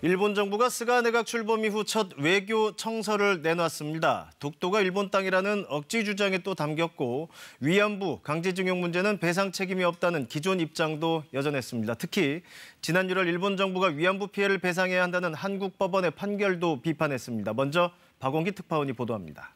일본 정부가 스가 내각 출범 이후 첫 외교 청서를 내놨습니다. 독도가 일본 땅이라는 억지 주장에 또 담겼고 위안부, 강제징용 문제는 배상 책임이 없다는 기존 입장도 여전했습니다. 특히 지난 1월 일본 정부가 위안부 피해를 배상해야 한다는 한국 법원의 판결도 비판했습니다. 먼저 박원기 특파원이 보도합니다.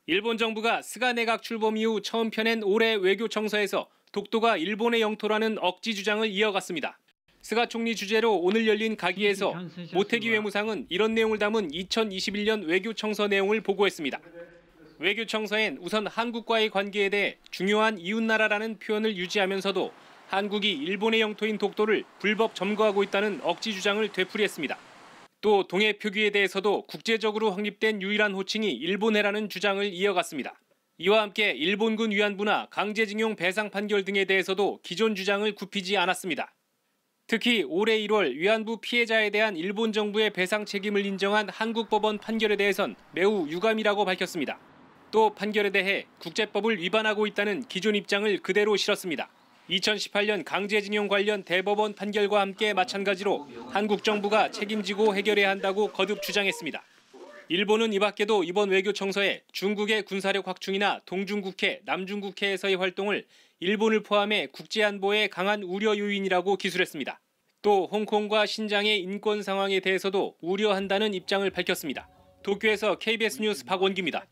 일본 정부가 스가 내각 출범 이후 처음 펴낸 올해 외교 청서에서 독도가 일본의 영토라는 억지 주장을 이어갔습니다. 스가 총리 주재로 오늘 열린 가기에서 모태기 외무상은 이런 내용을 담은 2021년 외교 청서 내용을 보고했습니다. 외교 청서엔 우선 한국과의 관계에 대해 중요한 이웃나라라는 표현을 유지하면서도 한국이 일본의 영토인 독도를 불법 점거하고 있다는 억지 주장을 되풀이했습니다. 또 동해 표기에 대해서도 국제적으로 확립된 유일한 호칭이 일본해라는 주장을 이어갔습니다. 이와 함께 일본군 위안부나 강제징용 배상 판결 등에 대해서도 기존 주장을 굽히지 않았습니다. 특히 올해 1월 위안부 피해자에 대한 일본 정부의 배상 책임을 인정한 한국 법원 판결에 대해선 매우 유감이라고 밝혔습니다. 또 판결에 대해 국제법을 위반하고 있다는 기존 입장을 그대로 실었습니다. 2018년 강제징용 관련 대법원 판결과 함께 마찬가지로 한국 정부가 책임지고 해결해야 한다고 거듭 주장했습니다. 일본은 이 밖에도 이번 외교 청서에 중국의 군사력 확충이나 동중국해, 남중국해에서의 활동을 일본을 포함해 국제안보에 강한 우려 요인이라고 기술했습니다. 또 홍콩과 신장의 인권 상황에 대해서도 우려한다는 입장을 밝혔습니다. 도쿄에서 KBS 뉴스 박원기입니다.